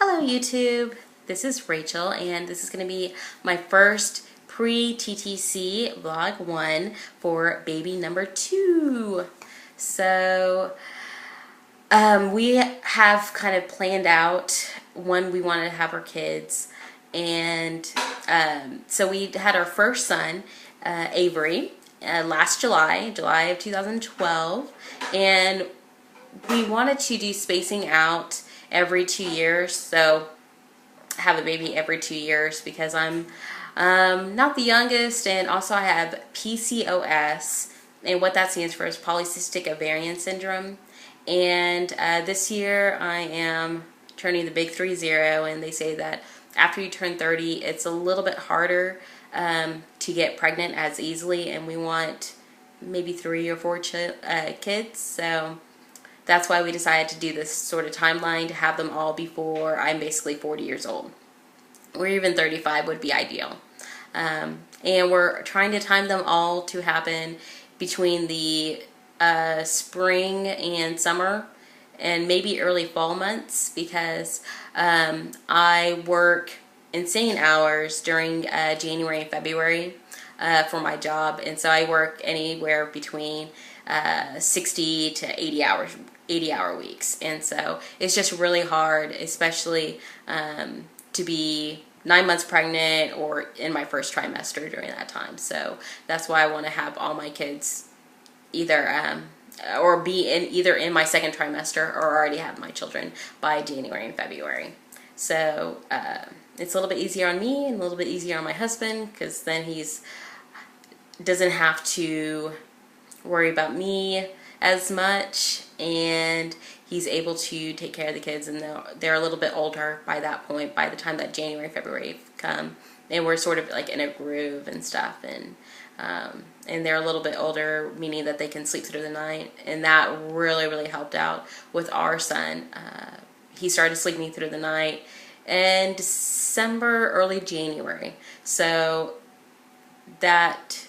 Hello YouTube, this is Rachel and this is going to be my first Pre TTC vlog 1 for baby number 2. So we have kind of planned out when we wanted to have our kids, and so we had our first son, Avery, last July of 2012, and we wanted to do spacing out every 2 years, so have a baby every 2 years because I'm not the youngest, and also I have PCOS, and what that stands for is polycystic ovarian syndrome. And this year I am turning the big 30, and they say that after you turn 30 it's a little bit harder to get pregnant as easily, and we want maybe 3 or 4 kids, so that's why we decided to do this sort of timeline to have them all before I'm basically 40 years old. Or even 35 would be ideal. And we're trying to time them all to happen between the spring and summer and maybe early fall months, because I work insane hours during January and February for my job, and so I work anywhere between 60 to 80-hour weeks, and so it's just really hard, especially to be 9 months pregnant or in my first trimester during that time. So that's why I want to have all my kids either or be either in my second trimester or already have my children by January and February. So it's a little bit easier on me and a little bit easier on my husband, because then he's doesn't have to worry about me as much, and he's able to take care of the kids, and they're a little bit older by that point, by the time that January, February come, and we're sort of like in a groove and stuff, and they're a little bit older, meaning that they can sleep through the night, and that really helped out with our son. He started sleeping through the night in December, early January, so that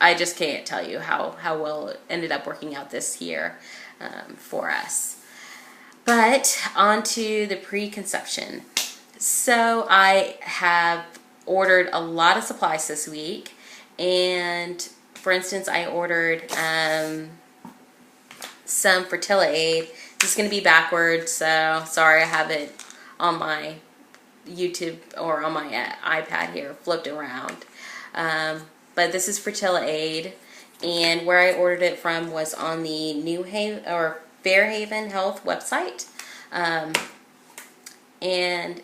I just can't tell you how well it ended up working out this year for us. But on to the preconception. So I have ordered a lot of supplies this week, and for instance I ordered some FertilAid. This is going to be backwards, so sorry, I have it on my YouTube or on my iPad here flipped around. But this is FertilAid, and where I ordered it from was on the New Haven or Fairhaven Health website. And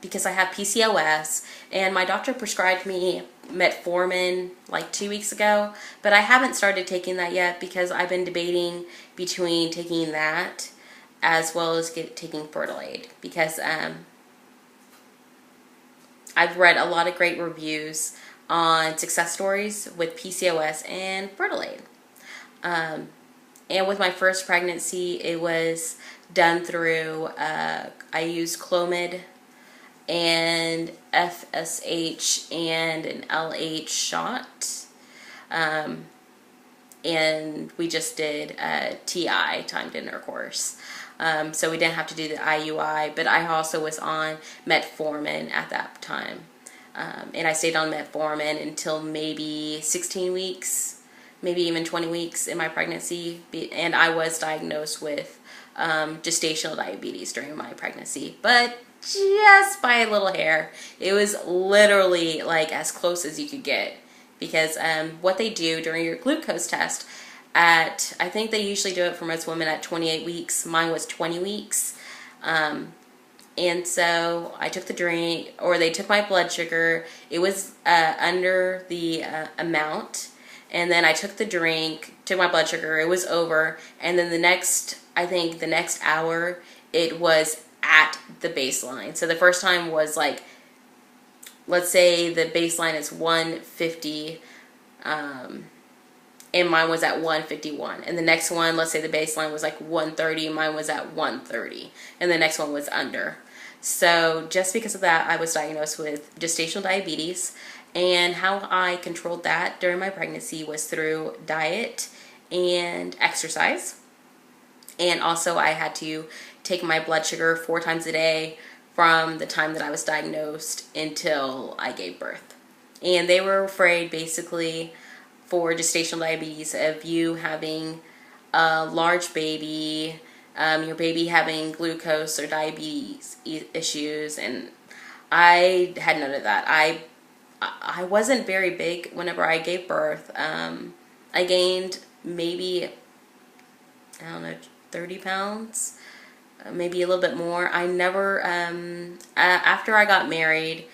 because I have PCOS, and my doctor prescribed me metformin like 2 weeks ago, but I haven't started taking that yet because I've been debating between taking that as well as taking FertilAid, because I've read a lot of great reviews on success stories with PCOS and FertilAid. And with my first pregnancy, it was done through, I used Clomid and FSH and an LH shot. And we just did TI, timed intercourse. So we didn't have to do the IUI, but I also was on metformin at that time. And I stayed on metformin until maybe 16 weeks, maybe even 20 weeks in my pregnancy. And I was diagnosed with gestational diabetes during my pregnancy, but just by a little hair. It was literally like as close as you could get, because what they do during your glucose test I think they usually do it for most women at 28 weeks. Mine was 20 weeks. And so I took the drink, or they took my blood sugar. It was under the amount. And then I took the drink, took my blood sugar, it was over. And then I think the next hour, it was at the baseline. So the first time was like, let's say the baseline is 150, and mine was at 151. And the next one, let's say the baseline was like 130, mine was at 130. And the next one was under. So just because of that, I was diagnosed with gestational diabetes, and how I controlled that during my pregnancy was through diet and exercise. And also I had to take my blood sugar 4 times a day from the time that I was diagnosed until I gave birth. And they were afraid basically for gestational diabetes of you having a large baby, your baby having glucose or diabetes issues, and I had none of that. I wasn't very big whenever I gave birth. I gained maybe, I don't know, 30 pounds, maybe a little bit more. I never, after I got married,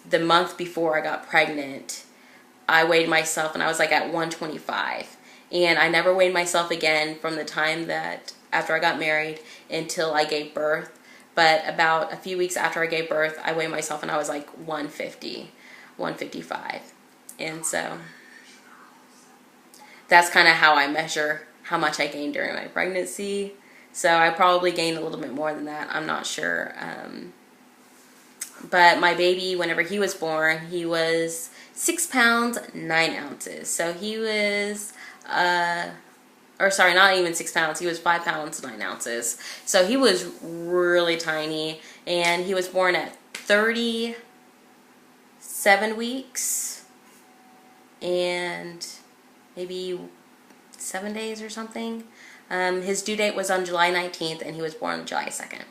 the month before I got pregnant, I weighed myself and I was like at 125. And I never weighed myself again from the time that after I got married until I gave birth. But about a few weeks after I gave birth, I weighed myself and I was like 150, 155. And so that's kind of how I measure how much I gained during my pregnancy. So I probably gained a little bit more than that. I'm not sure. But my baby, whenever he was born, he was 6 pounds, 9 ounces. So he was, or sorry, not even 6 pounds. He was 5 pounds, 9 ounces. So he was really tiny. And he was born at 37 weeks and maybe 7 days or something. His due date was on July 19th and he was born on July 2nd.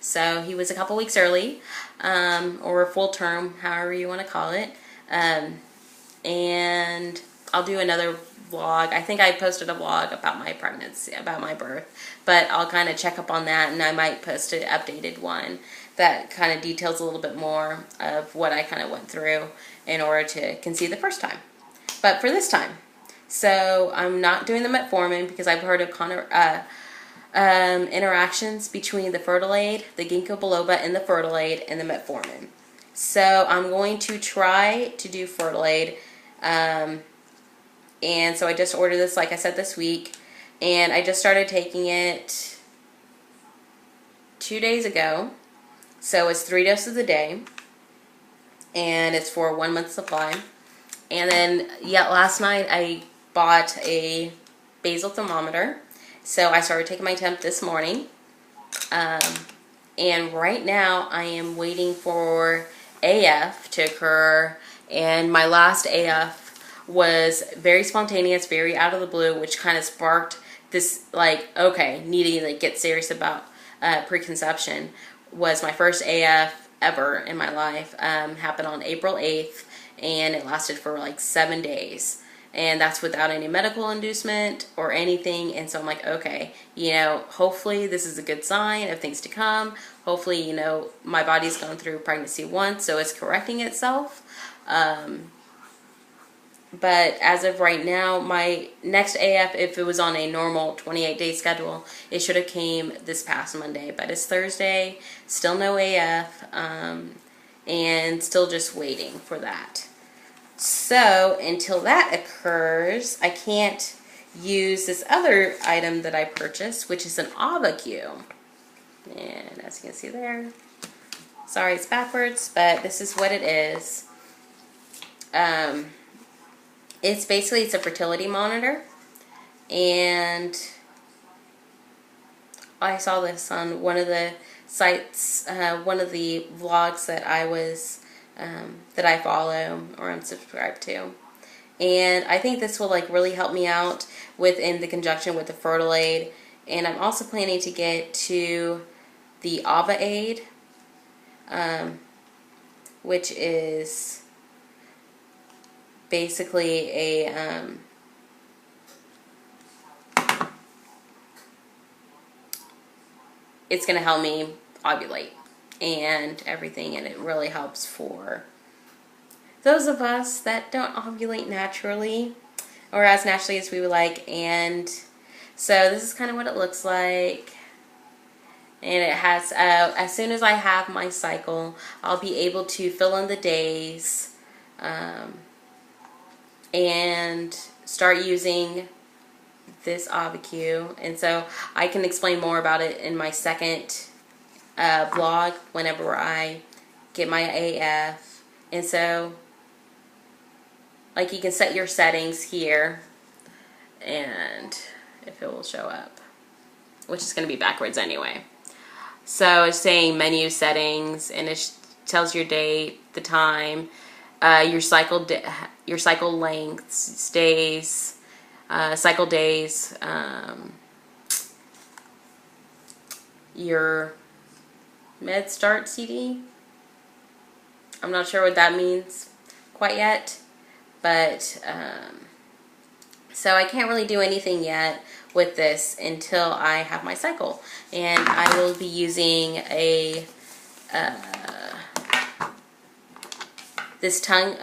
So he was a couple weeks early, or full term, however you want to call it. And I'll do another vlog. I think I posted a vlog about my pregnancy, about my birth, but I'll kind of check up on that, and I might post an updated one that kind of details a little bit more of what I kind of went through in order to conceive the first time. But for this time, so I'm not doing the metformin because I've heard of interactions between the FertilAid, the ginkgo biloba, and the FertilAid and the metformin. So I'm going to try to do FertilAid, and so I just ordered this, like I said, this week, and I just started taking it 2 days ago. So it's 3 doses a day, and it's for a 1 month supply. And then, yeah, last night I bought a basal thermometer. So I started taking my temp this morning, and right now I am waiting for AF to occur, and my last AF was very spontaneous, very out of the blue, which kind of sparked this, like, okay, needing to get serious about preconception. Was my first AF ever in my life. Happened on April 8th, and it lasted for like 7 days. And that's without any medical inducement or anything. And so I'm like, okay, you know, hopefully this is a good sign of things to come. Hopefully, you know, my body's gone through pregnancy once, so it's correcting itself. But as of right now, my next AF, if it was on a normal 28-day schedule, it should have came this past Monday. But it's Thursday, still no AF, and still just waiting for that. So until that occurs, I can't use this other item that I purchased, which is an OvaCue. And as you can see there, sorry it's backwards, but this is what it is. It's basically, it's a fertility monitor, and I saw this on one of the sites, one of the vlogs that I was that I follow or I'm subscribed to, and I think this will like really help me out within the conjunction with the FertilAid. And I'm also planning to get to the OvaAid, which is basically a it's going to help me ovulate and everything, and it really helps for those of us that don't ovulate naturally, or as naturally as we would like. And so this is kind of what it looks like, and it has as soon as I have my cycle, I'll be able to fill in the days and start using this OvaCue. And so I can explain more about it in my second vlog whenever I get my AF. And so, like, you can set your settings here, and if it will show up, which is going to be backwards anyway. So it's saying menu settings, and it tells your date, the time, your cycle lengths, days, cycle days, your med start CD. I'm not sure what that means quite yet, but so I can't really do anything yet with this until I have my cycle, and I will be using a this tongue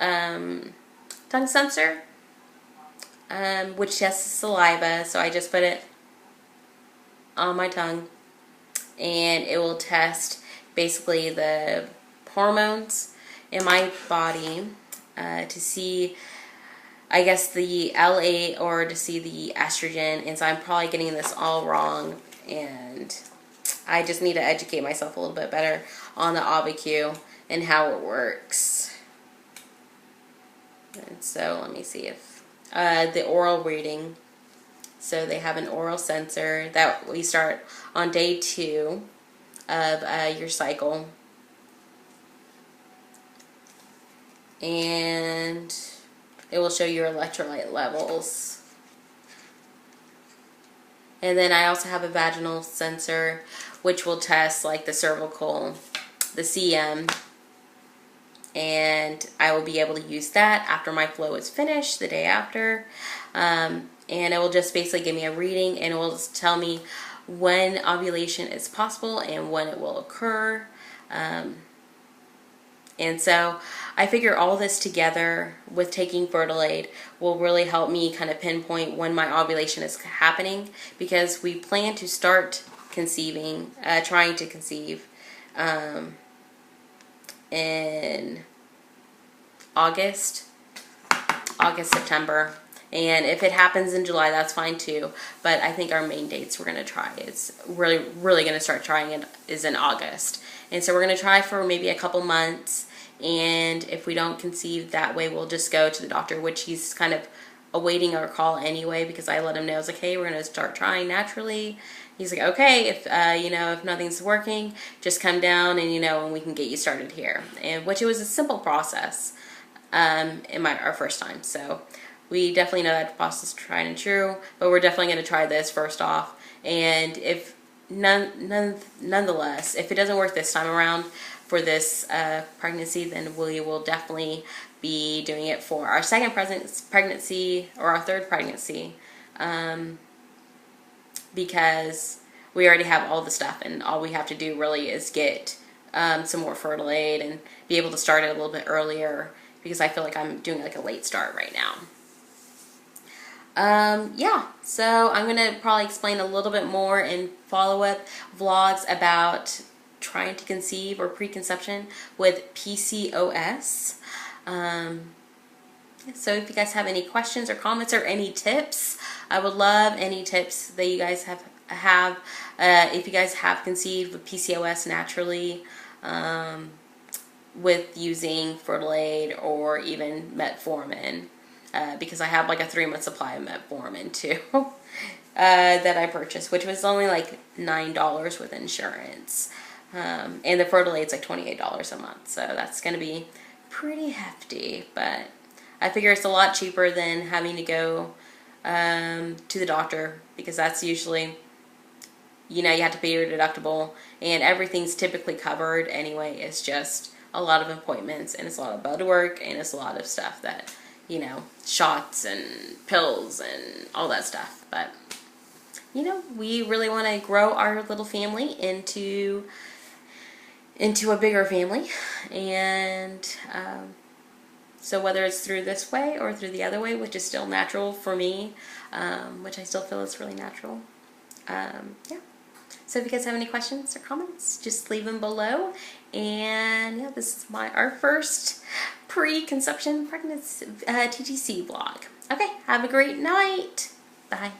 sensor, which tests saliva. So I just put it on my tongue, and it will test basically the hormones in my body to see, I guess, the L8 or to see the estrogen. And so I'm probably getting this all wrong, and I just need to educate myself a little bit better on the OvaCue and how it works. And so let me see if the oral reading. So they have an oral sensor that we start on day 2 of your cycle. And it will show your electrolyte levels. And then I also have a vaginal sensor, which will test like the cervical, the CM. And I will be able to use that after my flow is finished, the day after. And it will just basically give me a reading, and it will just tell me when ovulation is possible and when it will occur. And so I figure all this together with taking FertilAid will really help me kind of pinpoint when my ovulation is happening, because we plan to start conceiving, trying to conceive in August, September. And if it happens in July, that's fine too. But I think our main dates we're going to try, it's really going to start trying it, is in August. And so we're going to try for maybe a couple months. And if we don't conceive that way, we'll just go to the doctor, which he's kind of awaiting our call anyway, because I let him know, I was like, hey, we're going to start trying naturally. He's like, okay, if if nothing's working, just come down and we can get you started here. And which it was a simple process in our first time. So we definitely know that process is tried and true, but we're definitely going to try this first off. And if nonetheless, if it doesn't work this time around for this pregnancy, then we will definitely be doing it for our second pregnancy or our third pregnancy, because we already have all the stuff, and all we have to do really is get some more FertilAid and be able to start it a little bit earlier, because I feel like I'm doing like a late start right now. Yeah, so I'm going to probably explain a little bit more in follow-up vlogs about trying to conceive or preconception with PCOS. So if you guys have any questions or comments or any tips, I would love any tips that you guys have. If you guys have conceived with PCOS naturally, with using FertilAid or even metformin. Because I have like a 3-month supply of metformin too that I purchased, which was only like $9 with insurance. And the FertilAid's like $28 a month, so that's going to be pretty hefty. But I figure it's a lot cheaper than having to go to the doctor, because that's usually, you have to pay your deductible, and everything's typically covered anyway. It's just a lot of appointments, and it's a lot of blood work, and it's a lot of stuff that, shots and pills and all that stuff. But, we really want to grow our little family into a bigger family. And so whether it's through this way or through the other way, which is still natural for me, which I still feel is really natural. Yeah. So if you guys have any questions or comments, just leave them below. And yeah, this is our first pre-conception pregnancy TTC vlog. Okay, have a great night. Bye.